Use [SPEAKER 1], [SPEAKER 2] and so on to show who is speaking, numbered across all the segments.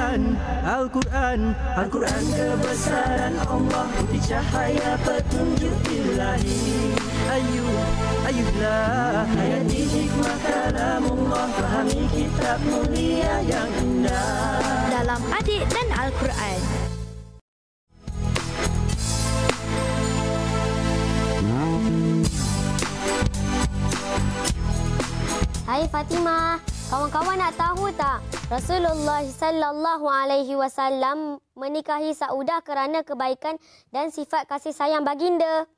[SPEAKER 1] Al-Quran, Al-Quran, Al-Quran kebesaran Allah, putih cahaya petunjuk ilahi. Ayuhlah hayati hikmah kalamullah, fahami kitab mulia yang indah
[SPEAKER 2] dalam Adik dan Al-Quran.
[SPEAKER 3] Hai Fatimah, kawan-kawan nak tahu tak? Rasulullah sallallahu alaihi wasallam menikahi Saudah kerana kebaikan dan sifat kasih sayang baginda.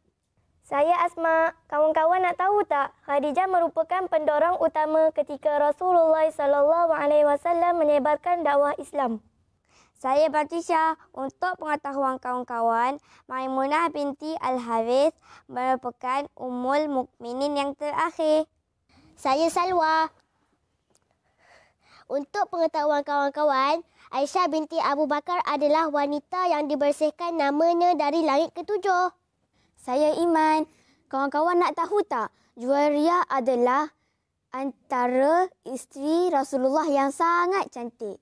[SPEAKER 4] Saya Asma, kawan-kawan nak tahu tak? Khadijah merupakan pendorong utama ketika Rasulullah sallallahu alaihi wasallam menyebarkan dakwah Islam.
[SPEAKER 3] Saya Batisha. Untuk pengetahuan kawan-kawan, Maimunah binti Al-Harith merupakan Ummul Mukminin yang terakhir. Saya Salwa. Untuk pengetahuan kawan-kawan, Aisyah binti Abu Bakar adalah wanita yang dibersihkan namanya dari langit ketujuh. Saya Iman. Kawan-kawan nak tahu tak? Juwairiyah adalah antara isteri Rasulullah yang sangat cantik.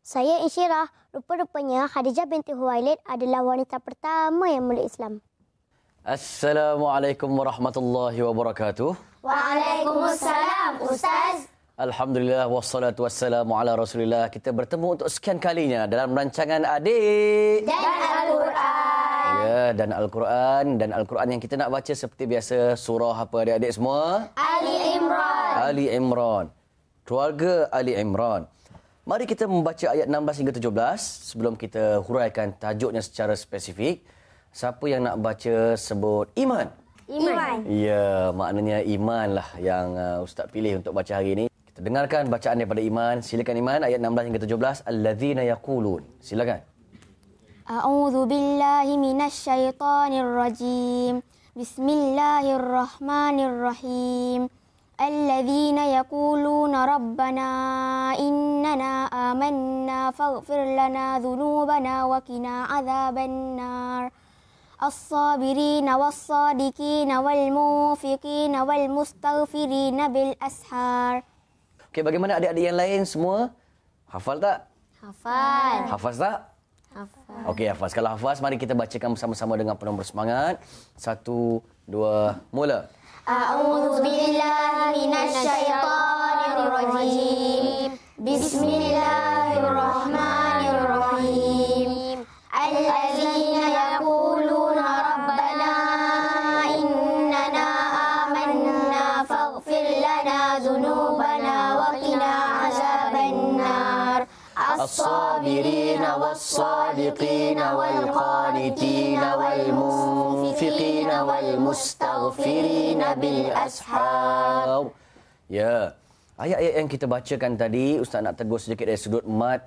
[SPEAKER 3] Saya Insyirah. Rupa-rupanya Khadijah binti Huwailid adalah wanita pertama yang meluk Islam.
[SPEAKER 5] Assalamualaikum warahmatullahi wabarakatuh.
[SPEAKER 3] Waalaikumsalam, Ustaz.
[SPEAKER 5] Alhamdulillah wassalatu wassalamu ala Rasulillah. Kita bertemu untuk sekian kalinya dalam rancangan Adik
[SPEAKER 3] dan Al-Quran.
[SPEAKER 5] Ya, dan Al-Quran. Dan Al-Quran yang kita nak baca seperti biasa, surah apa adik-adik semua?
[SPEAKER 3] Ali Imran.
[SPEAKER 5] Ali Imran. Keluarga Ali Imran. Mari kita membaca ayat 16 hingga 17 sebelum kita huraikan tajuknya secara spesifik. Siapa yang nak baca sebut Iman?
[SPEAKER 3] Iman.
[SPEAKER 5] Ya, maknanya Iman lah yang Ustaz pilih untuk baca hari ini. Kita dengarkan bacaan daripada Iman. Silakan Iman, ayat 16 hingga 17. Alladzina yaqulun. Silakan.
[SPEAKER 3] A'udzu billahi minasy syaithanir rajim. Bismillahirrahmanirrahim. Alladzina yaquluna rabbana innana amanna faghfir lana dhunubana wa qina adzabannar. As-sabirina was-sadiqina wal-mufiqina wal-mustaghfirina bil-ashar.
[SPEAKER 5] Okey, bagaimana adik-adik yang lain semua? Hafal tak?
[SPEAKER 3] Hafal.
[SPEAKER 5] Hafaz tak?
[SPEAKER 3] Hafal.
[SPEAKER 5] Okey, hafaz. Kalau hafaz, mari kita bacakan bersama-sama dengan penuh bersemangat. 1, 2, mula.
[SPEAKER 3] A'udzu billahi minasy syaithanir rajim. Bismillahirrahmanirrahim. Alladzina yaquluna rabbana innana amanna faghfir lana dhunubana wa qina azabannar.
[SPEAKER 5] As-sabirina was-sadiqina wal-qanitina wal-munfiqina wal-mustaghfirina bil-ashar. Ya. Ayat-ayat yang kita bacakan tadi, Ustaz nak tegur sedikit dari sudut mad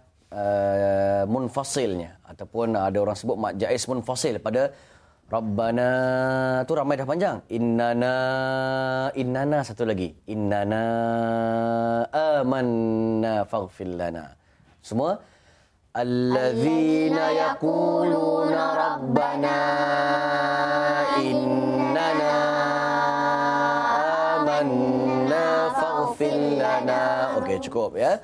[SPEAKER 5] munfasilnya. Ataupun ada orang sebut mad jaiz munfasil pada Rabbana. Tu ramai dah panjang. Innana satu lagi. Innana amanna faghfir lana. Semua. Alladzina yaquluna rabbana innana amanna faghfir lana. Okey, cukup ya.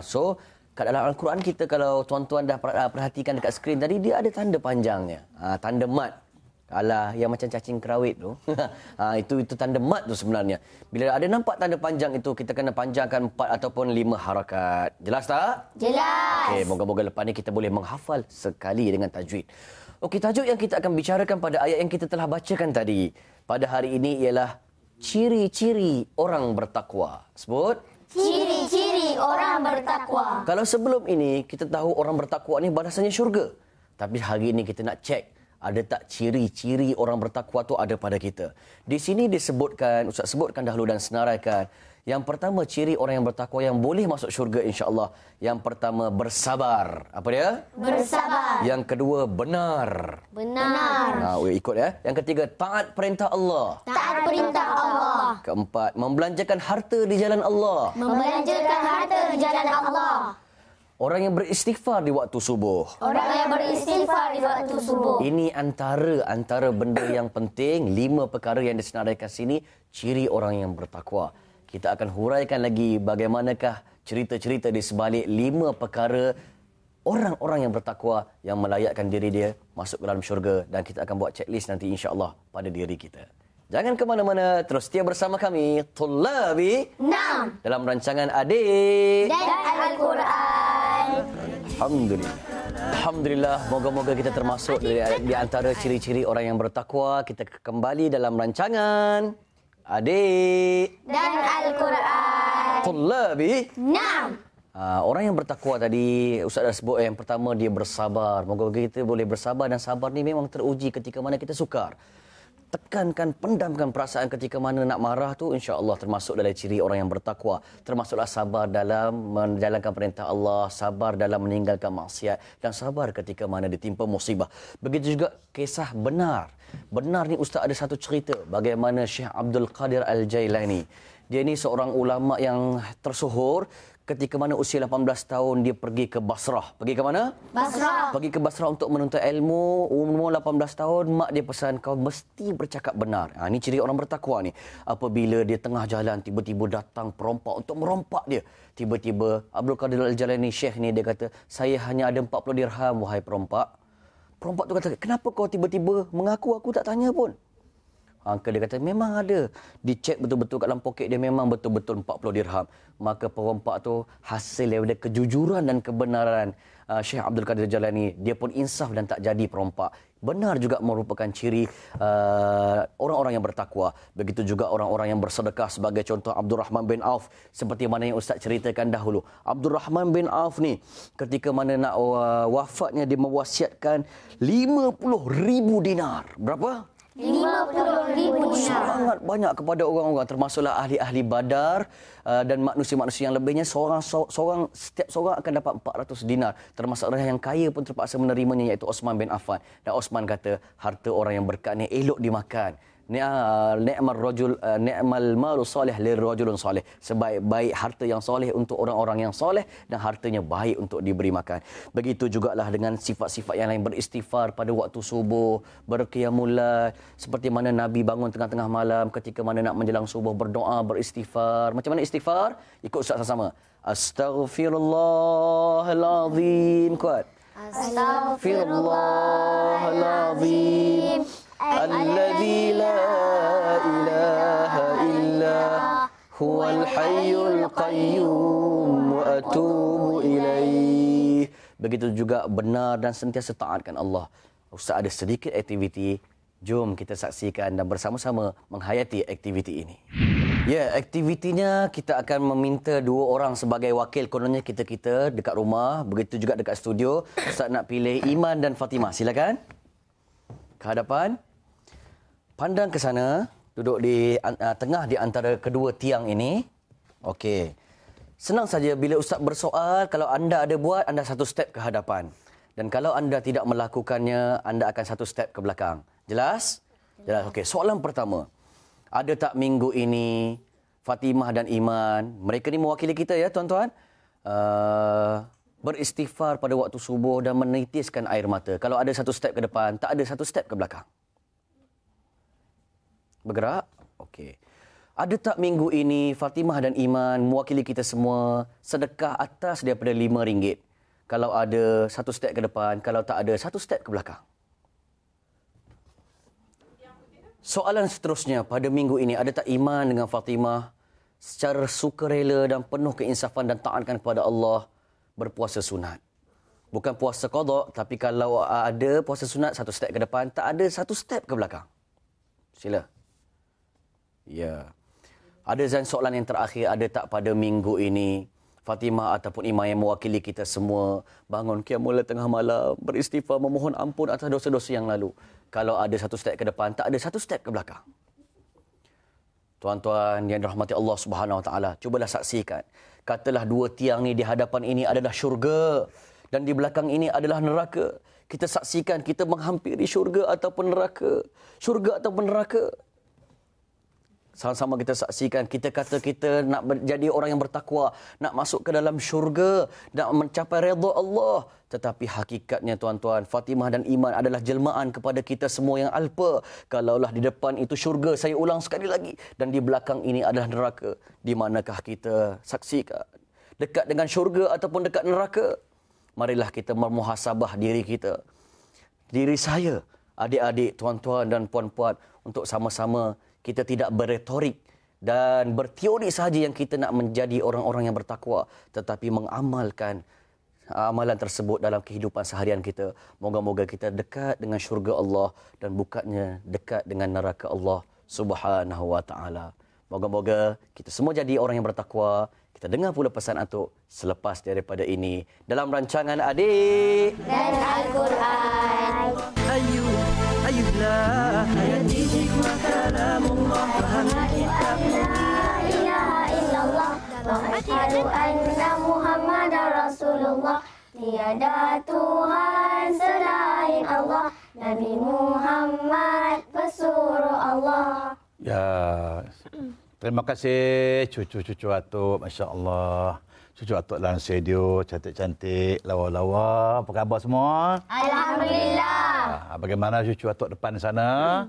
[SPEAKER 5] So, kat dalam Al-Quran kita, kalau tuan-tuan dah perhatikan dekat skrin tadi, dia ada tanda panjangnya. Tanda mat. Alah, yang macam cacing kerawit tu. Itu tanda mat tu sebenarnya. Bila ada nampak tanda panjang itu, kita kena panjangkan 4 ataupun 5 harakat. Jelas tak?
[SPEAKER 3] Jelas.
[SPEAKER 5] Okey, moga-moga lepas ni kita boleh menghafal sekali dengan tajwid. Okey, tajuk yang kita akan bicarakan pada ayat yang kita telah bacakan tadi pada hari ini ialah ciri-ciri orang bertakwa. Sebut.
[SPEAKER 3] Ciri-ciri orang bertakwa.
[SPEAKER 5] Kalau sebelum ini kita tahu orang bertakwa ni balasannya syurga. Tapi hari ini kita nak cek, ada tak ciri-ciri orang bertakwa tu ada pada kita. Di sini disebutkan, Ustaz sebutkan dahulu dan senaraikan. Yang pertama, ciri orang yang bertakwa yang boleh masuk syurga insya-Allah. Yang pertama, bersabar. Apa dia?
[SPEAKER 3] Bersabar.
[SPEAKER 5] Yang kedua, benar.
[SPEAKER 3] Benar.
[SPEAKER 5] Ikut ya. Yang ketiga, taat perintah Allah.
[SPEAKER 3] Taat perintah Allah.
[SPEAKER 5] Keempat, membelanjakan harta di jalan Allah.
[SPEAKER 3] Membelanjakan harta di jalan Allah.
[SPEAKER 5] Orang yang beristighfar di waktu subuh.
[SPEAKER 3] Orang yang beristighfar di waktu subuh.
[SPEAKER 5] Ini antara benda yang penting, 5 perkara yang disenaraikan sini, ciri orang yang bertakwa. Kita akan huraikan lagi bagaimanakah cerita-cerita di sebalik 5 perkara orang-orang yang bertakwa yang melayakkan diri dia masuk ke dalam syurga, dan kita akan buat checklist nanti insya-Allah pada diri kita. Jangan ke mana-mana, terus setia bersama kami Tullabi dalam rancangan Adik
[SPEAKER 3] Dan Al-Quran.
[SPEAKER 5] Alhamdulillah. Alhamdulillah, moga-moga kita termasuk di antara ciri-ciri orang yang bertakwa. Kita kembali dalam rancangan Adik
[SPEAKER 3] Dan Al-Quran.
[SPEAKER 5] Tullabi.
[SPEAKER 3] Naam.
[SPEAKER 5] Orang yang bertakwa tadi Ustaz dah sebut, yang pertama dia bersabar. Moga-moga kita boleh bersabar, dan sabar ni memang teruji ketika mana kita sukar. Tekankan, pendamkan perasaan ketika mana nak marah tu, insya-Allah termasuk dalam ciri orang yang bertakwa. Termasuklah sabar dalam menjalankan perintah Allah, sabar dalam meninggalkan maksiat, dan sabar ketika mana ditimpa musibah. Begitu juga kisah benar. Benar ni Ustaz ada satu cerita bagaimana Syekh Abdul Qadir Al-Jailani. Dia ni seorang ulama yang tersohor. Ketika mana usia 18 tahun dia pergi ke Basrah. Pergi ke mana?
[SPEAKER 3] Basrah.
[SPEAKER 5] Pergi ke Basrah untuk menuntut ilmu. Umur 18 tahun, mak dia pesan kau mesti bercakap benar. Ini ciri orang bertakwa ni. Apabila dia tengah jalan, tiba-tiba datang perompak untuk merompak dia. Tiba-tiba Abdul Qadir Al-Jailani, Syekh ni, dia kata, saya hanya ada 40 dirham, wahai perompak. Perompak tu kata, kenapa kau tiba-tiba mengaku, aku tak tanya pun. Dia kata, memang ada. Dicek betul-betul kat dalam poket dia, memang betul-betul 40 dirham. Maka perompak tu hasil daripada kejujuran dan kebenaran Syekh Abdul Qadir Jalani. Dia pun insaf dan tak jadi perompak. Benar juga merupakan ciri orang-orang yang bertakwa. Begitu juga orang-orang yang bersedekah. Sebagai contoh Abdul Rahman bin Auf. Seperti mana yang Ustaz ceritakan dahulu. Abdul Rahman bin Auf ni, ketika mana nak wafatnya, dia mewasiatkan 50,000 dinar. Berapa?
[SPEAKER 3] 50,000 dinar.
[SPEAKER 5] Sangat banyak kepada orang-orang, termasuklah ahli-ahli Badar dan manusia-manusia yang lebihnya. Setiap seorang akan dapat 400 dinar. Termasuk orang yang kaya pun terpaksa menerimanya, iaitu Osman bin Affan. Dan Osman kata, harta orang yang berkat ni elok dimakan. Ni'mal malu salih lirrajulun salih. Sebaik-baik harta yang soleh untuk orang-orang yang soleh, dan hartanya baik untuk diberi makan. Begitu jugalah dengan sifat-sifat yang lain. Beristighfar pada waktu subuh, berqiyamul lail, seperti mana Nabi bangun tengah-tengah malam ketika mana nak menjelang subuh, berdoa, beristighfar. Macam mana istighfar? Ikut Ustaz sama-sama. Astaghfirullahalazim. Kuat. Astaghfirullahalazim. Alladzi la ilaha illa huwal hayyul qayyum wa atubu ilaih. Begitu juga benar dan sentiasa taatkan Allah. Ustaz ada sedikit aktiviti, jom kita saksikan dan bersama-sama menghayati aktiviti ini. Ya, aktivitinya kita akan meminta 2 orang sebagai wakil, kononnya kita-kita dekat rumah, begitu juga dekat studio. Ustaz nak pilih Iman dan Fatimah. Silakan. Ke hadapan. Pandang ke sana, duduk di tengah di antara kedua tiang ini. Okey. Senang saja bila Ustaz bersoal, kalau anda ada buat, anda 1 step ke hadapan. Dan kalau anda tidak melakukannya, anda akan 1 step ke belakang. Jelas? Jelas. Okey, soalan pertama. Ada tak minggu ini Fatimah dan Iman, mereka ni mewakili kita ya tuan-tuan, beristighfar pada waktu subuh dan menitiskan air mata? Kalau ada 1 step ke depan, tak ada 1 step ke belakang. Bergerak? Okey. Ada tak minggu ini Fatimah dan Iman mewakili kita semua sedekah atas daripada RM5? Kalau ada 1 step ke depan, kalau tak ada 1 step ke belakang. Soalan seterusnya, pada minggu ini ada tak Iman dengan Fatimah secara sukarela dan penuh keinsafan dan taatkan kepada Allah berpuasa sunat? Bukan puasa qada, tapi kalau ada puasa sunat 1 step ke depan, tak ada 1 step ke belakang. Sila. Ya. Ada soalan yang terakhir, ada tak pada minggu ini Fatimah ataupun Iman yang mewakili kita semua bangun qiyamul lail tengah malam, beristighfar, memohon ampun atas dosa-dosa yang lalu? Kalau ada 1 step ke depan, tak ada 1 step ke belakang. Tuan-tuan yang dirahmati Allah Subhanahu Wa Taala, cubalah saksikan. Katalah 2 tiang ni di hadapan ini adalah syurga dan di belakang ini adalah neraka. Kita saksikan kita menghampiri syurga ataupun neraka. Syurga ataupun neraka. Sama-sama kita saksikan, kita kata kita nak jadi orang yang bertakwa, nak masuk ke dalam syurga, nak mencapai redha Allah. Tetapi hakikatnya tuan-tuan, Fatimah dan Iman adalah jelmaan kepada kita semua yang alpa. Kalaulah di depan itu syurga, saya ulang sekali lagi, dan di belakang ini adalah neraka. Di manakah kita saksikan? Dekat dengan syurga ataupun dekat neraka? marilah kita memuhasabah diri kita. Diri saya, adik-adik, tuan-tuan dan puan-puan, untuk sama-sama kita tidak berretorik dan berteori sahaja yang kita nak menjadi orang-orang yang bertakwa, tetapi mengamalkan amalan tersebut dalam kehidupan seharian kita. Moga-moga kita dekat dengan syurga Allah dan bukannya dekat dengan neraka Allah Subhanahu wa taala. Moga-moga kita semua jadi orang yang bertakwa. Kita dengar pula pesan Atuk selepas daripada ini dalam rancangan Adik
[SPEAKER 3] Dan Al-Quran.
[SPEAKER 1] Ayuhlah hayati hikmah kalamullah, fahami kitab
[SPEAKER 3] La ilaha illallah wa asyhadu anna Muhammadar Rasulullah. Tiada Tuhan selain Allah, Nabi Muhammad pesuruh Allah.
[SPEAKER 6] Ya, terima kasih cucu-cucu Atuk, Masya Allah. Cucu Atuk dalam studio, cantik-cantik, lawa-lawa. Apa khabar semua?
[SPEAKER 3] Alhamdulillah.
[SPEAKER 6] Bagaimana cucu Atuk depan sana?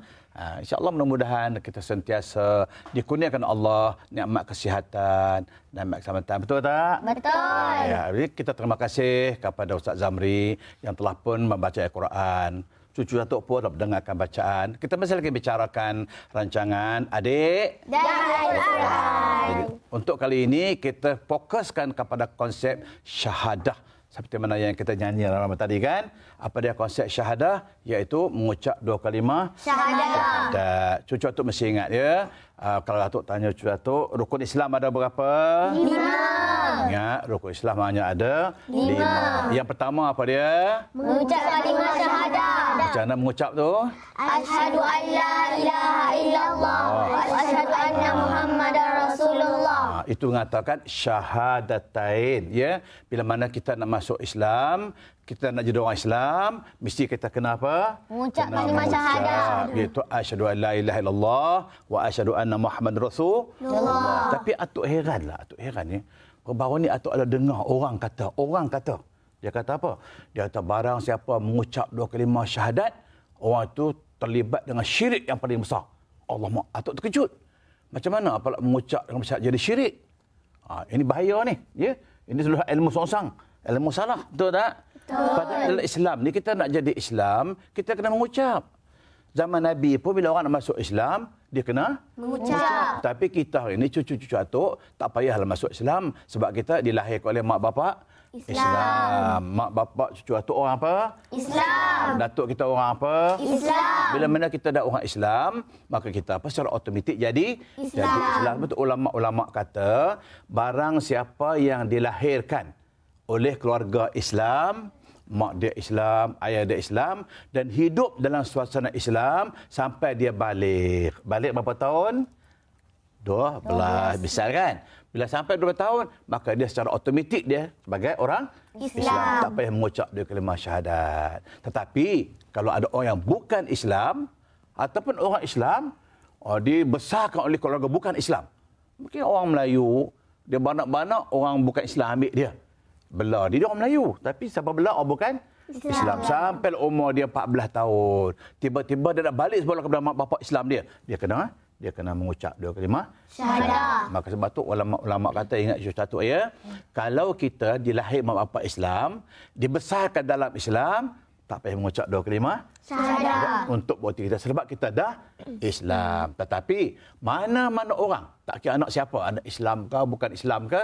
[SPEAKER 6] InsyaAllah mudah-mudahan kita sentiasa dikurniakan Allah nikmat kesihatan, nikmat keselamatan. Betul tak?
[SPEAKER 3] Betul.
[SPEAKER 6] Ya, jadi kita terima kasih kepada Ustaz Zamri yang telah pun membaca Al-Quran. Cucu Datuk pun telah mendengarkan bacaan. Kita masih lagi bicarakan rancangan Adik
[SPEAKER 3] Dan Al-Quran.
[SPEAKER 6] Jadi, untuk kali ini kita fokuskan kepada konsep syahadah. Seperti mana yang kita nyanyi dalam tadi kan. Apa dia konsep syahadah? Iaitu mengucap dua kalimah syahadah. Cucu Datuk mesti ingat ya. Kalau Datuk tanya cucu Datuk, rukun Islam ada berapa? 5. Ingat, rukun Islam hanya ada 5. Yang pertama apa dia?
[SPEAKER 3] Mengucap kalimah syahadah.
[SPEAKER 6] Macam mana mengucap tu?
[SPEAKER 3] Asyhadu an la ilaha illallah wa asyhadu anna Muhammadar Rasulullah.
[SPEAKER 6] Itu mengatakan syahadatain. Ya, bila mana kita nak masuk Islam, kita nak jadi orang Islam, mesti kita kena apa?
[SPEAKER 3] Mengucap
[SPEAKER 6] kena
[SPEAKER 3] kalimah syahadah.
[SPEAKER 6] Iaitu asyhadu an la ilaha illallah wa asyhadu anna Muhammadar Rasulullah. Tapi Atuk heranlah, Atuk heran ni. Baru ni Atuk ada dengar orang kata. Dia kata apa? Dia kata barang siapa mengucap dua kalimah syahadat, orang itu terlibat dengan syirik yang paling besar. Allah, Atuk terkejut. Macam mana apabila mengucap dengan syahadat jadi syirik? Ini bahaya ni. Ya? Ini sudah ilmu songsang. Ilmu salah. Betul tak? Betul. Padahal Islam ni kita nak jadi Islam, kita kena mengucap. Zaman Nabi pun bila orang nak masuk Islam, dia kena mengucap. Tapi kita hari ini cucu-cucu Atuk tak payahlah masuk Islam sebab kita dilahirkan oleh mak bapak Islam. Mak bapak cucu Atuk orang apa? Islam. Datuk kita orang apa? Islam. Bila mana kita dah orang Islam, maka kita apa secara automatik jadi Islam. Betul, ulama-ulama kata barang siapa yang dilahirkan oleh keluarga Islam, mak dia Islam, ayah dia Islam dan hidup dalam suasana Islam sampai dia balik. Balik berapa tahun? 12. Besar kan? Bila sampai 12 tahun, maka dia secara automatik dia sebagai orang Islam. Tak payah mengucap dua kalimah syahadat. Tetapi kalau ada orang yang bukan Islam ataupun orang Islam, dibesarkan oleh keluarga bukan Islam. Mungkin orang Melayu, dia banak-banak orang bukan Islam ambil dia. Belah dia orang Melayu, tapi siapa belah orang bukan Islam. Sampai umur dia 14 tahun, tiba-tiba dia nak balik sebab kepada mak bapak Islam dia. Dia kena mengucap dua kalimah syahadah. Maka sebab tu ulama kata ingat satu ya, kalau kita dilahir mak bapak Islam, dibesarkan dalam Islam, tak payah mengucap dua kalimah syahadah untuk bukti kita sebab kita dah Islam. Tetapi mana-mana orang, tak kira anak siapa, anak Islam ke bukan Islam ke,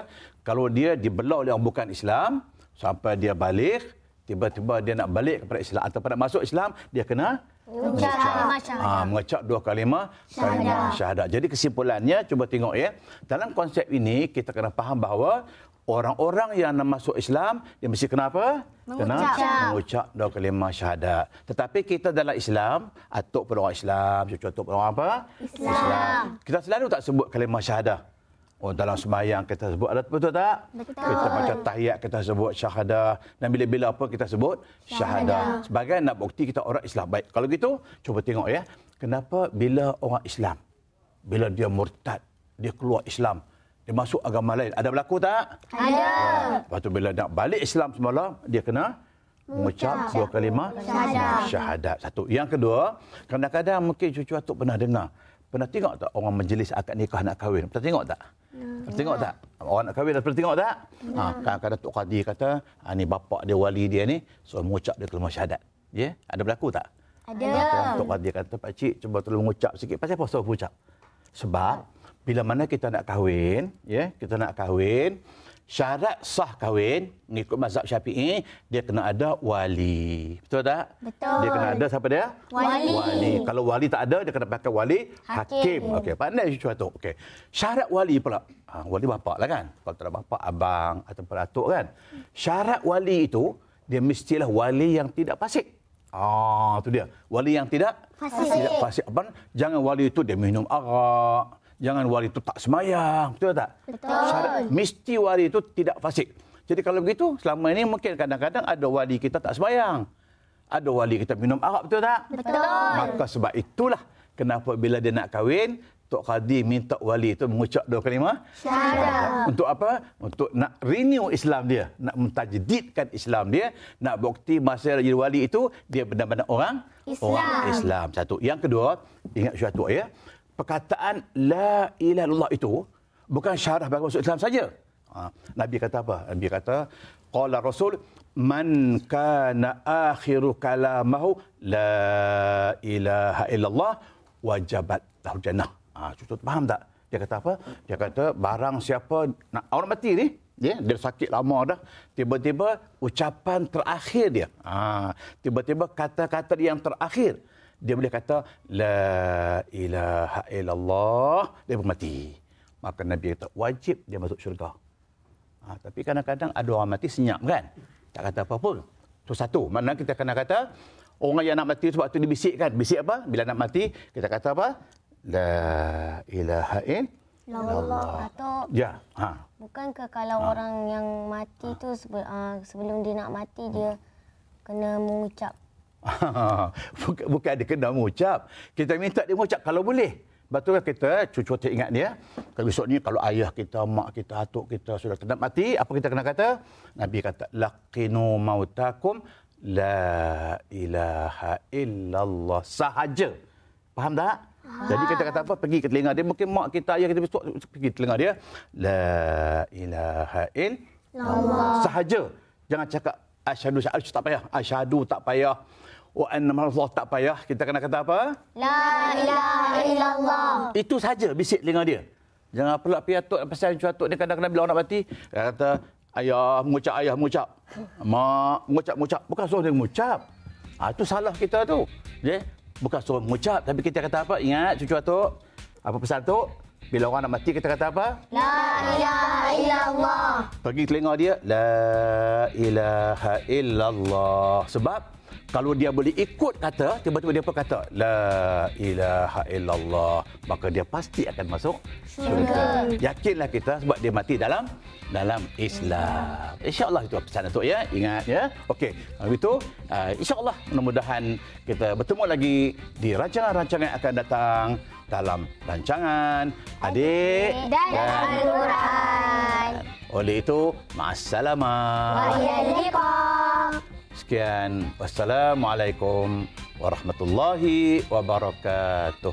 [SPEAKER 6] kalau dia dibelah oleh orang bukan Islam sampai dia balik, tiba-tiba dia nak balik kepada Islam atau nak masuk Islam, dia kena mengucap dua kalimah syahadat. Jadi kesimpulannya, cuba tengok ya, dalam konsep ini kita kena faham bahawa orang-orang yang nak masuk Islam, dia mesti kena apa? Kena mengucap dua kalimah syahadat. Tetapi kita dalam Islam, Atuk pun orang Islam, cucu Atuk pun orang apa? Islam. Kita selalu tak sebut kalimah syahadah. Dalam sembahyang kita sebut, ada betul tak? Betul. Kita baca tahiyat kita sebut syahadah. Dan bila-bila apa kita sebut? Syahadah. Sebagai nak bukti kita orang Islam. Baik, kalau gitu, cuba tengok ya. Kenapa bila orang Islam, bila dia murtad, dia keluar Islam, dia masuk agama lain, ada berlaku tak? Ada. Lepas tu bila nak balik Islam semalam, dia kena mengucap dua kalimah syahadat. Satu. Yang kedua, kadang-kadang mungkin cucu Atuk pernah dengar, Pernah tengok tak orang majlis akad nikah nak kahwin? Pernah tengok tak? Pernah tengok tak? Orang nak kahwin pernah tengok tak? Kadang-kadang Tok Qadi kata, ni bapak dia, wali dia ni, suruh mengucap dia kalimah syahadat. Ya? Ada berlaku tak?
[SPEAKER 3] Ada.
[SPEAKER 6] Tok Qadi kata, Pak Cik, cuba tolong mengucap sikit. Pasal apa suruh mengucap? Sebab, bila mana kita nak kahwin, ya, kita nak kahwin, syarat sah kahwin, mengikut mazhab Syafi'i, dia kena ada wali. Betul tak?
[SPEAKER 3] Betul.
[SPEAKER 6] Dia kena ada siapa dia?
[SPEAKER 3] Wali.
[SPEAKER 6] Kalau wali tak ada, dia kena pakai wali hakim. Okey, pandai cucu. Okey. Syarat wali pula. Wali bapak lah kan? Kalau tak ada bapak, abang ataupun atuk kan? Syarat wali itu, dia mestilah wali yang tidak fasik. Itu dia. Wali yang tidak fasik. Jangan wali itu dia minum arak. Jangan wali itu tak semayang. Betul tak?
[SPEAKER 3] Betul.
[SPEAKER 6] Syarat, mesti wali itu tidak fasik. Jadi kalau begitu, selama ini mungkin kadang-kadang ada wali kita tak semayang. Ada wali kita minum arak, betul tak?
[SPEAKER 3] Betul.
[SPEAKER 6] Maka sebab itulah kenapa bila dia nak kahwin, Tok Qadi minta wali itu mengucap 2 kalimah syahadat. Untuk apa? Untuk nak renew Islam dia. Nak mentajdidkan Islam dia. Nak bukti masa jadi wali itu, dia benar-benar orang Islam. Satu. Yang kedua, ingat syaitu ya. Perkataan La ilaha illallah itu bukan syarat bagi masuk Islam saja. Nabi kata apa? Nabi kata, qala Rasul, man kana akhiru kalamahu La ilaha illallah wajabat lahu jannah. Cucu faham tak? Dia kata apa? Dia kata barang siapa nak orang mati ni, dia sakit lama dah, tiba-tiba ucapan terakhir dia. Tiba-tiba kata-kata yang terakhir dia boleh kata La ilaha illallah, dia pun mati. Maka Nabi kata wajib dia masuk syurga. Tapi kadang-kadang ada orang mati senyap kan? Tak kata apa pun. Itu satu. Mana kita kena kata orang yang nak mati sebab tu dibisikkan. Bisik apa? Bila nak mati kita kata apa? La ilaha illallah.
[SPEAKER 3] Atuk,
[SPEAKER 6] Ya.
[SPEAKER 3] bukankah kalau orang yang mati tu sebelum dia nak mati dia kena mengucap?
[SPEAKER 6] Bukan dia kena mengucap. Kita minta dia mengucap kalau boleh. Betul kita cucu ingat dia. Kalau besok ni kalau ayah kita, mak kita, atuk kita sudah kena mati, apa kita kena kata? Nabi kata laqinu mautakum la ilaha illallah sahaja. Faham tak? Jadi kita kata apa? Pergi ke telinga dia. Mungkin mak kita, ayah kita besok pergi ke telinga dia. La ilaha illallah sahaja. Jangan cakap asyhadu tak payah. Asyhadu tak payah. Wa anna Allah tak payah. Kita kena kata apa?
[SPEAKER 3] La ilaha illallah.
[SPEAKER 6] Itu saja bisik telinga dia. Jangan pula pergi atuk pasal atuk ni kadang-kadang bila orang nak mati, dia kata ayah mengucap. Mak mengucap. Bukan suruh dia mengucap. Itu salah kita tu. Ya? Bukan suruh mengucap, tapi kita kata apa? Ingat cucu atuk. Apa pesan atuk? Bila orang nak mati kita kata apa?
[SPEAKER 3] La ilaha illallah.
[SPEAKER 6] Pergi telinga dia, la ilaha illallah. Sebab kalau dia boleh ikut kata, tiba-tiba dia pun kata la ilaha illallah, maka dia pasti akan masuk syurga. Yakinlah kita sebab dia mati dalam Islam. InsyaAllah itu pesan Datuk ya. Ingat ya. Okey, kalau begitu insyaAllah mudah-mudahan kita bertemu lagi di rancangan-rancangan yang akan datang dalam rancangan Adik
[SPEAKER 3] Dan Al-Quran.
[SPEAKER 6] Oleh itu, ma'assalamah. Sekian. Wassalamualaikum warahmatullahi wabarakatuh.